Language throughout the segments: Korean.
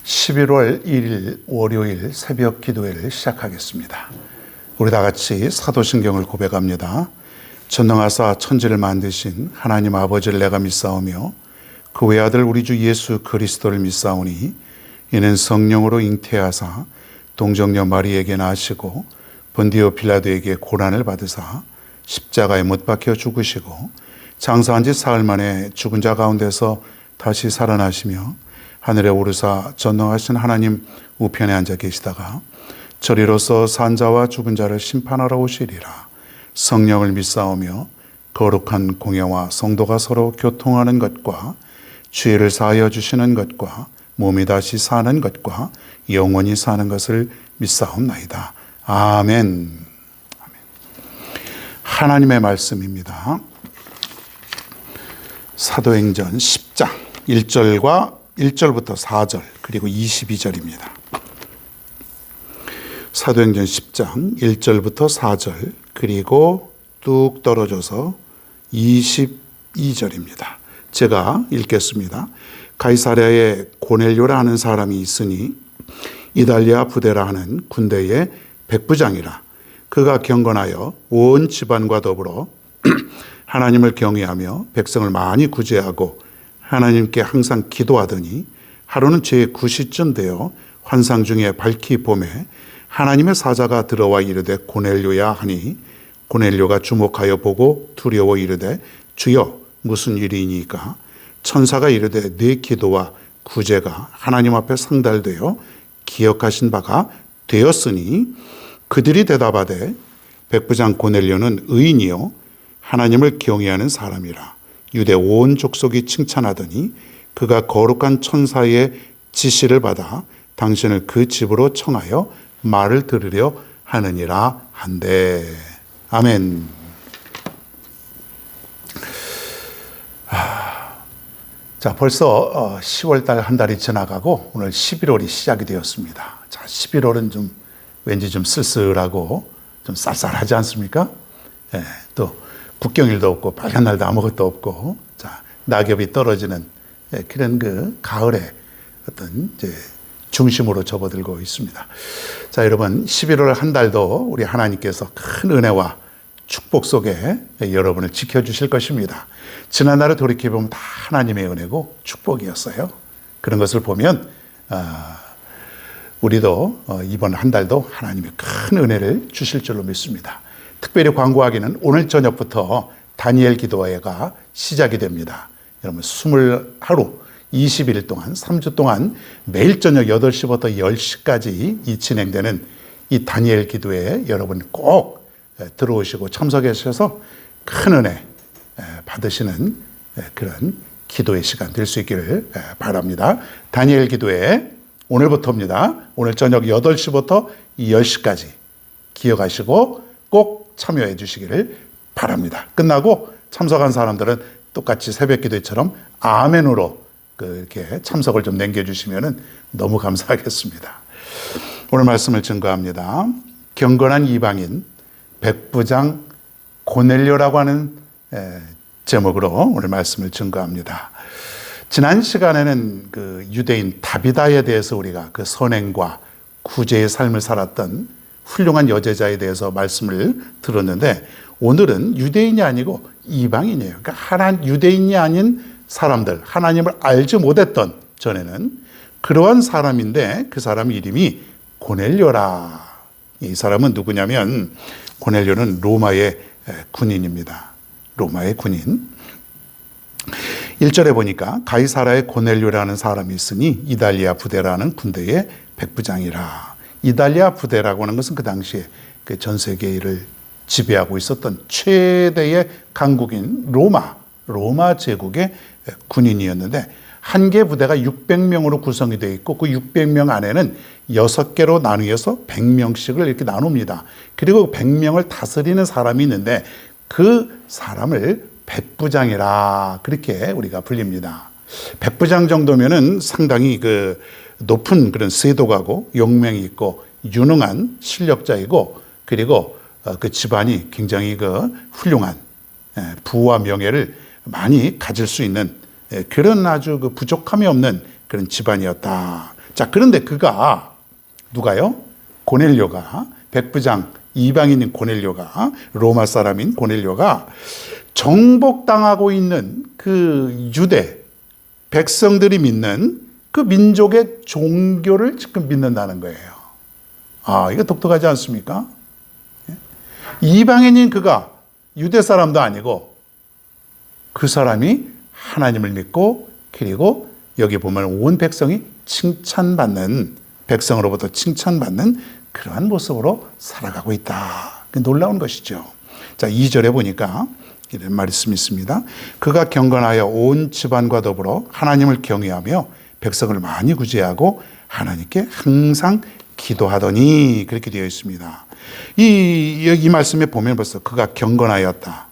11월 1일 월요일 새벽 기도회를 시작하겠습니다. 우리 다 같이 사도신경을 고백합니다. 전능하사 천지를 만드신 하나님 아버지를 내가 믿사오며 그 외아들 우리 주 예수 그리스도를 믿사오니 이는 성령으로 잉태하사 동정녀 마리에게 나시고 본디오 빌라도에게 고난을 받으사 십자가에 못 박혀 죽으시고 장사한 지 사흘 만에 죽은 자 가운데서 다시 살아나시며 하늘에 오르사 전능하신 하나님 우편에 앉아 계시다가 저리로서 산 자와 죽은 자를 심판하러 오시리라. 성령을 믿사오며 거룩한 공예와 성도가 서로 교통하는 것과 죄를 사하여 주시는 것과 몸이 다시 사는 것과 영원히 사는 것을 믿사옵나이다. 아멘. 하나님의 말씀입니다. 사도행전 10장 1절부터 4절 그리고 22절입니다. 사도행전 10장 1절부터 4절 그리고 뚝 떨어져서 22절입니다. 제가 읽겠습니다. 가이사랴에 고넬료라 하는 사람이 있으니 이달리아 부대라 하는 군대의 백부장이라. 그가 경건하여 온 집안과 더불어 하나님을 경외하며 백성을 많이 구제하고 하나님께 항상 기도하더니 하루는 제9시쯤 되어 환상 중에 밝히 봄에 하나님의 사자가 들어와 이르되 고넬료야 하니 고넬료가 주목하여 보고 두려워 이르되 주여 무슨 일이니까 천사가 이르되 네 기도와 구제가 하나님 앞에 상달되어 기억하신 바가 되었으니 그들이 대답하되 백부장 고넬료는 의인이요 하나님을 경외하는 사람이라. 유대 온 족속이 칭찬하더니 그가 거룩한 천사의 지시를 받아 당신을 그 집으로 청하여 말을 들으려 하느니라 한대. 아멘. 자, 벌써 10월달 한 달이 지나가고 오늘 11월이 시작이 되었습니다. 자, 11월은 좀 왠지 좀 쓸쓸하고 좀 쌀쌀하지 않습니까? 예, 또 국경일도 없고 빨간 날도 아무것도 없고, 자, 낙엽이 떨어지는 그런 그 가을의 어떤 이제 중심으로 접어들고 있습니다. 자, 여러분 11월 한 달도 우리 하나님께서 큰 은혜와 축복 속에 여러분을 지켜주실 것입니다. 지난날을 돌이켜보면 다 하나님의 은혜고 축복이었어요. 그런 것을 보면 우리도 이번 한 달도 하나님의 큰 은혜를 주실 줄로 믿습니다. 특별히 광고하기는 오늘 저녁부터 다니엘 기도회가 시작이 됩니다. 여러분 20하루 20일 동안 3주 동안 매일 저녁 8시부터 10시까지 진행되는 이 다니엘 기도회에 여러분 꼭 들어오시고 참석하셔서 큰 은혜 받으시는 그런 기도의 시간 될 수 있기를 바랍니다. 다니엘 기도회 오늘부터입니다. 오늘 저녁 8시부터 10시까지 기억하시고 꼭 참여해 주시기를 바랍니다. 끝나고 참석한 사람들은 똑같이 새벽 기도회처럼 아멘으로 이렇게 참석을 좀 남겨주시면 너무 감사하겠습니다. 오늘 말씀을 증거합니다. 경건한 이방인 백부장 고넬료라고 하는 제목으로 오늘 말씀을 증거합니다. 지난 시간에는 그 유대인 다비다에 대해서 우리가 그 선행과 구제의 삶을 살았던 훌륭한 여제자에 대해서 말씀을 들었는데 오늘은 유대인이 아니고 이방인이에요. 그러니까 유대인이 아닌 사람들, 하나님을 알지 못했던 전에는 그러한 사람인데 그 사람 이름이 고넬료라. 이 사람은 누구냐면 고넬료는 로마의 군인입니다. 로마의 군인. 1절에 보니까 가이사라에 고넬료라는 사람이 있으니 이달리아 부대라는 군대의 백부장이라. 이달리아 부대라고 하는 것은 그 당시에 그 전 세계를 지배하고 있었던 최대의 강국인 로마 제국의 군인이었는데 한 개 부대가 600명으로 구성이 되어 있고 그 600명 안에는 6개로 나누어서 100명씩을 이렇게 나눕니다. 그리고 100명을 다스리는 사람이 있는데 그 사람을 백부장이라 그렇게 우리가 불립니다. 백부장 정도면은 상당히 그 높은 그런 세도가고 용명이 있고 유능한 실력자이고 그리고 그 집안이 굉장히 그 훌륭한 부와 명예를 많이 가질 수 있는 그런 아주 그 부족함이 없는 그런 집안이었다. 자, 그런데 그가 누가요? 고넬료가, 백부장 이방인인 고넬료가, 로마 사람인 고넬료가 정복당하고 있는 그 유대 백성들이 믿는 그 민족의 종교를 지금 믿는다는 거예요. 아, 이거 독특하지 않습니까? 이방인인 그가 유대 사람도 아니고 그 사람이 하나님을 믿고, 그리고 여기 보면 온 백성이 칭찬받는, 백성으로부터 칭찬받는 그러한 모습으로 살아가고 있다. 놀라운 것이죠. 자, 2절에 보니까 이런 말씀이 있습니다. 그가 경건하여 온 집안과 더불어 하나님을 경외하며 백성을 많이 구제하고 하나님께 항상 기도하더니, 그렇게 되어 있습니다. 이 말씀에 보면 벌써 그가 경건하였다,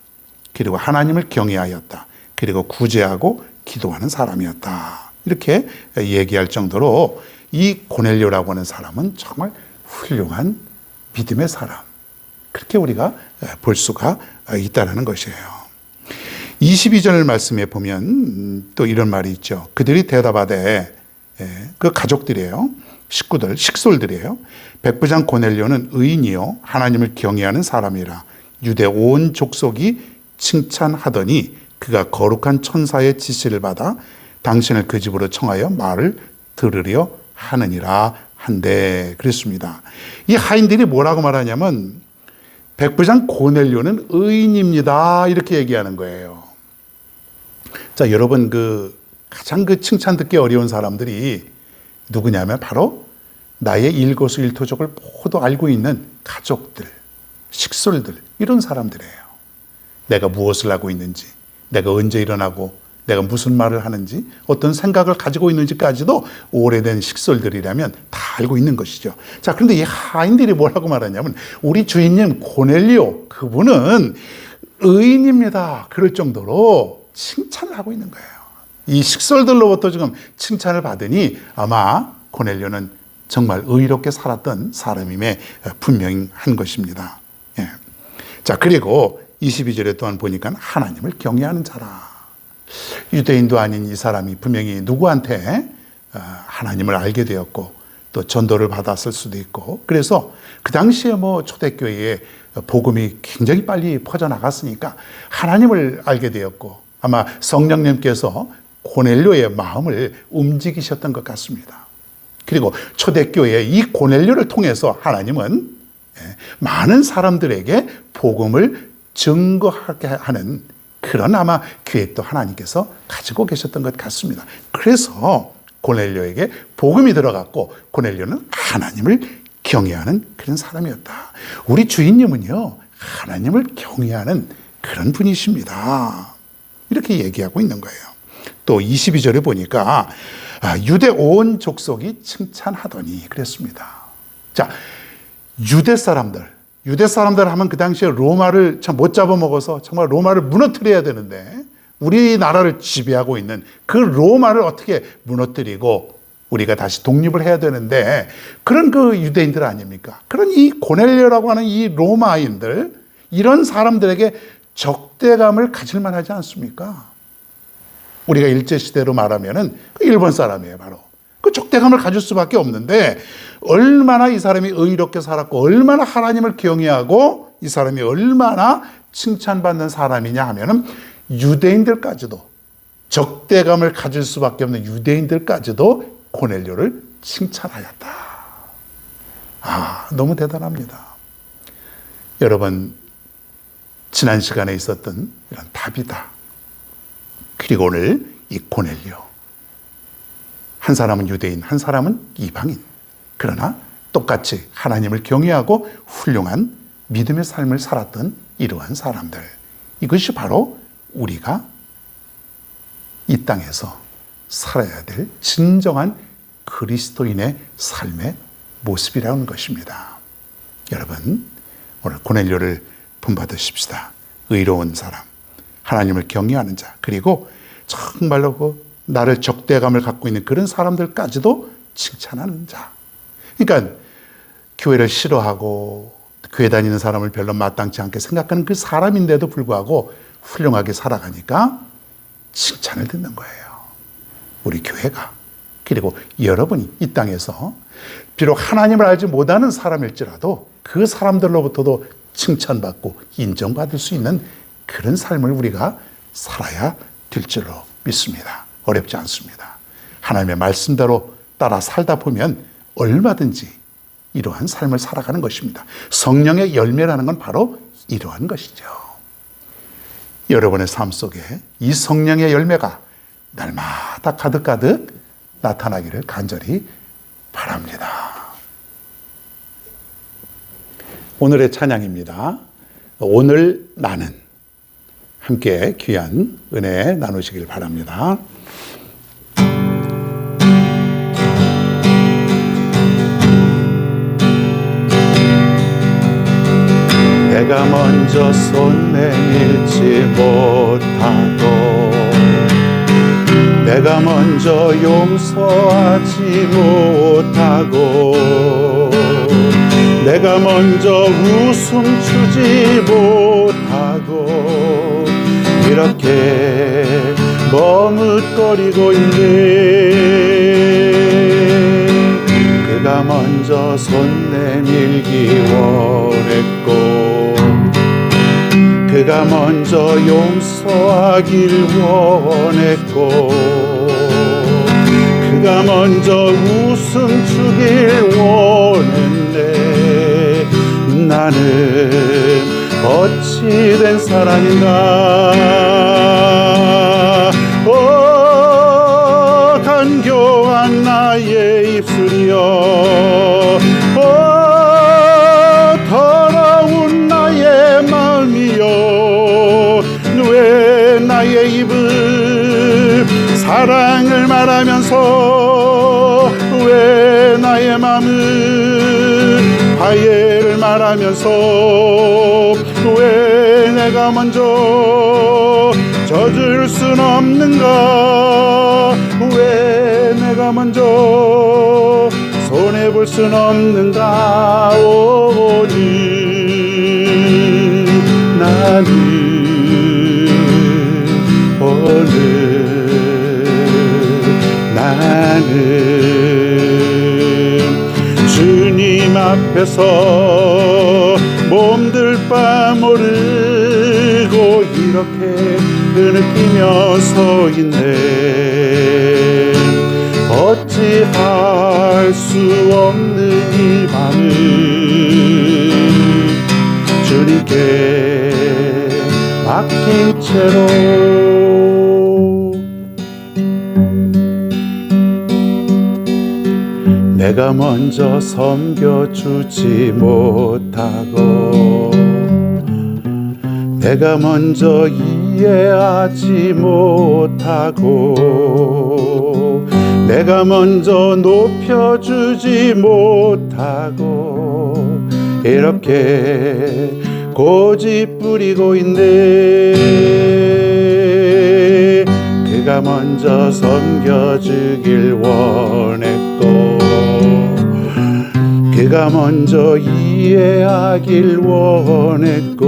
그리고 하나님을 경외하였다, 그리고 구제하고 기도하는 사람이었다, 이렇게 얘기할 정도로 이 고넬료라고 하는 사람은 정말 훌륭한 믿음의 사람, 그렇게 우리가 볼 수가 있다는 것이에요. 22절 말씀에 보면 또 이런 말이 있죠. 그들이 대답하되, 그 가족들이에요. 식솔들이에요. 백부장 고넬료는 의인이요 하나님을 경외하는 사람이라 유대 온 족속이 칭찬하더니 그가 거룩한 천사의 지시를 받아 당신을 그 집으로 청하여 말을 들으려 하느니라 한데, 그랬습니다. 이 하인들이 뭐라고 말하냐면 백부장 고넬료는 의인입니다, 이렇게 얘기하는 거예요. 자, 여러분, 가장 칭찬 듣기 어려운 사람들이 누구냐면 바로 나의 일거수일투족을 모두 알고 있는 가족들, 식솔들, 이런 사람들이에요. 내가 무엇을 하고 있는지, 내가 언제 일어나고, 내가 무슨 말을 하는지, 어떤 생각을 가지고 있는지까지도 오래된 식솔들이라면 다 알고 있는 것이죠. 자, 그런데 이 하인들이 뭐라고 말하냐면 우리 주인님 고넬료, 그분은 의인입니다, 그럴 정도로 칭찬을 하고 있는 거예요. 이 식솔들로부터 지금 칭찬을 받으니 아마 고넬료는 정말 의롭게 살았던 사람임에 분명한 것입니다. 예. 자, 그리고 22절에 또한 보니까 하나님을 경외하는 자라. 유대인도 아닌 이 사람이 분명히 누구한테 하나님을 알게 되었고 또 전도를 받았을 수도 있고, 그래서 그 당시에 초대교회에 복음이 굉장히 빨리 퍼져나갔으니까 하나님을 알게 되었고, 아마 성령님께서 고넬료의 마음을 움직이셨던 것 같습니다. 그리고 초대교회의 이 고넬료를 통해서 하나님은 많은 사람들에게 복음을 증거하게 하는 그런 아마 계획도 하나님께서 가지고 계셨던 것 같습니다. 그래서 고넬료에게 복음이 들어갔고 고넬료는 하나님을 경외하는 그런 사람이었다. 우리 주인님은요, 하나님을 경외하는 그런 분이십니다, 이렇게 얘기하고 있는 거예요. 또 22절에 보니까 유대 온 족속이 칭찬하더니, 그랬습니다. 자, 유대 사람들 하면 그 당시에 로마를 참 못 잡아먹어서 정말 로마를 무너뜨려야 되는데, 우리나라를 지배하고 있는 그 로마를 어떻게 무너뜨리고 우리가 다시 독립을 해야 되는데, 그런 그 유대인들 아닙니까? 그런 이 고넬료라고 하는 이 로마인들, 이런 사람들에게 적대감을 가질 만하지 않습니까? 우리가 일제시대로 말하면은 일본 사람이에요, 바로. 그 적대감을 가질 수밖에 없는데, 얼마나 이 사람이 의롭게 살았고, 얼마나 하나님을 경외하고, 이 사람이 얼마나 칭찬받는 사람이냐 하면은 유대인들까지도, 적대감을 가질 수밖에 없는 유대인들까지도 고넬료를 칭찬하였다. 아, 너무 대단합니다. 여러분, 지난 시간에 있었던 이런 다비다, 그리고 오늘 이 고넬료, 한 사람은 유대인, 한 사람은 이방인, 그러나 똑같이 하나님을 경외하고 훌륭한 믿음의 삶을 살았던 이러한 사람들, 이것이 바로 우리가 이 땅에서 살아야 될 진정한 그리스도인의 삶의 모습이라는 것입니다. 여러분, 오늘 고넬료를 본받으십시다. 의로운 사람, 하나님을 경외하는 자, 그리고 정말로 나를 적대감을 갖고 있는 그런 사람들까지도 칭찬하는 자. 그러니까 교회를 싫어하고 교회 다니는 사람을 별로 마땅치 않게 생각하는 그 사람인데도 불구하고 훌륭하게 살아가니까 칭찬을 듣는 거예요. 우리 교회가 그리고 여러분이 이 땅에서 비록 하나님을 알지 못하는 사람일지라도 그 사람들로부터도 칭찬받고 인정받을 수 있는 그런 삶을 우리가 살아야 될 줄로 믿습니다. 어렵지 않습니다. 하나님의 말씀대로 따라 살다 보면 얼마든지 이러한 삶을 살아가는 것입니다. 성령의 열매라는 건 바로 이러한 것이죠. 여러분의 삶 속에 이 성령의 열매가 날마다 가득가득 나타나기를 간절히 바랍니다. 오늘의 찬양입니다. 오늘 나는. 함께 귀한 은혜 나누시길 바랍니다. 내가 먼저 손 내밀지 못하고 내가 먼저 용서하지 못하고 내가 먼저 웃음 주지 못하고 이렇게 머뭇거리고 있네. 그가 먼저 손 내밀기 원했고 그가 먼저 용서하길 원했고 그가 먼저 웃음 주길 원했네. 나는 어찌 된 사람인가. 오 간교한 나의 입술이여 오 더러운 나의 마음이여 왜 나의 입은 사랑을 말하면서 왜 나의 마음은 화해를 말하면서 왜 내가 먼저 져줄 순 없는가. 왜 내가 먼저 손해볼 순 없는가. 오늘 나는 오늘 나는 주님 앞에서 몸둘 바 모르고 이렇게 흐느끼며 서 있네. 어찌할 수 없는 이 마음 주님께 맡긴 채로 내가 먼저 섬겨주지 못하고 내가 먼저 이해하지 못하고 내가 먼저 높여주지 못하고 이렇게 고집 부리고 있네. 그가 먼저 섬겨주길 원했고 그가 먼저 이해하길 원했고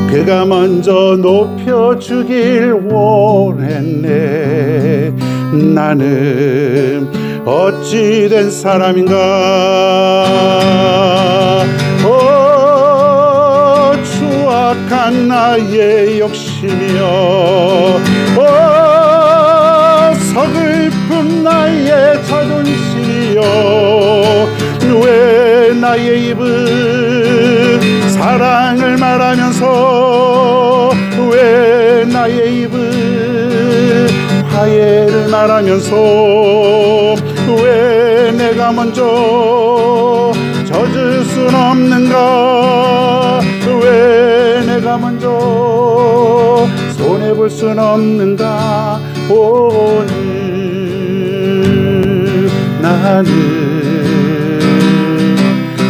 그가 먼저 높여주길 원했네. 나는 어찌 된 사람인가. 오 추악한 나의 욕심이여 오 서글픈 나의 자존심이여 왜 나의 입은 사랑을 말하면서 왜 나의 입은 화해를 말하면서 왜 내가 먼저 져줄 순 없는가. 왜 내가 먼저 손해볼 순 없는가. 오늘 나는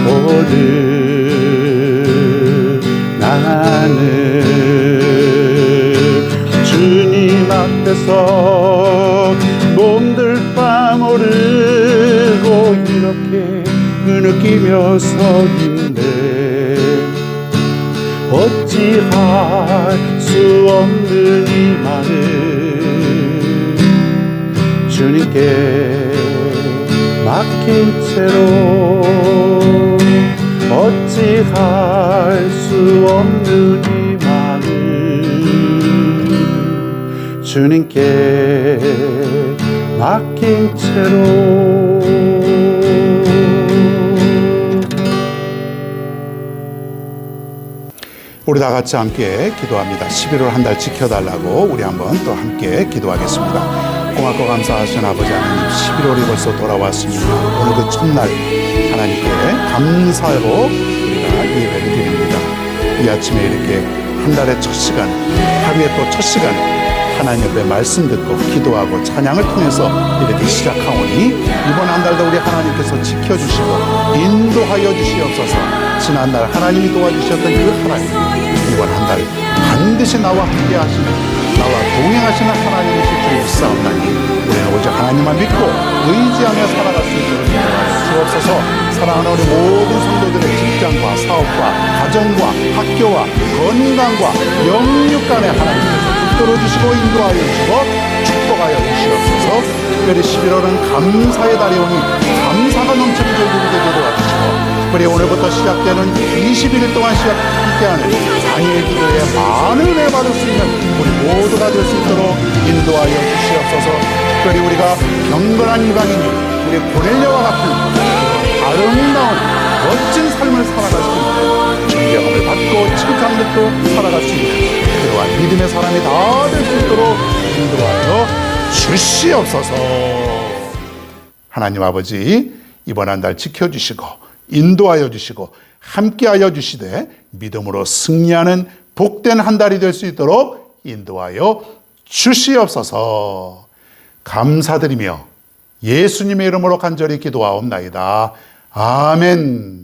오늘 나는 주님 앞에서 몸둘 바 모르고 이렇게 흐느끼며 서 있네. 어찌할 수 없는 이 마음 주님께 맡긴 채로 어찌할 수 없는 이 마음 주님께 맡긴 채로 우리 다 같이 함께 기도합니다. 11월 한 달 지켜달라고 우리 한번 또 함께 기도하겠습니다. 고맙고 감사하신 아버지 하나님, 11월이 벌써 돌아왔습니다. 오늘 그 첫날 하나님께 감사로 우리가 예배를 드립니다. 이 아침에 이렇게 한 달의 첫 시간, 하루의 또 첫 시간 하나님 옆에 말씀 듣고 기도하고 찬양을 통해서 이렇게 시작하오니 이번 한 달도 우리 하나님께서 지켜주시고 인도하여 주시옵소서. 지난날 하나님이 도와주셨던 그 하나님, 이번 한 달 반드시 나와 함께 하시는, 나와 동행하시는 하나님이실 줄 믿사옵나니 우리는 오직 하나님만 믿고 의지하며 살아갈 수 있도록 인도하여 주옵소서. 사랑하는 우리 모든 성도들의 직장과 사업과 가정과 학교와 건강과 영육 간에 하나님께서 붙들어주시고 인도하여 주시고 축복하여 주시옵소서. 특별히 11월은 감사의 달이 오니 감사가 넘치는 절기를 되게 도와주시고, 특별히 오늘부터 시작되는 21일 동안 함께 하는 다니엘 기도에 많은 은혜 받을 수 있는 우리 모두가 될 수 있도록 인도하여 주시옵소서. 특별히 우리가 경건한 이방인이 우리 고넬료와 같은 아름다운 멋진 삶을 살아갈 수 있는, 존경함을 받고 칭찬 듣고 살아갈 수 있는 그러한 믿음의 사람이 다 될 수 있도록 인도하여 주시옵소서. 하나님 아버지, 이번 한 달 지켜주시고 인도하여 주시고 함께하여 주시되 믿음으로 승리하는 복된 한 달이 될 수 있도록 인도하여 주시옵소서. 감사드리며 예수님의 이름으로 간절히 기도하옵나이다. 아멘.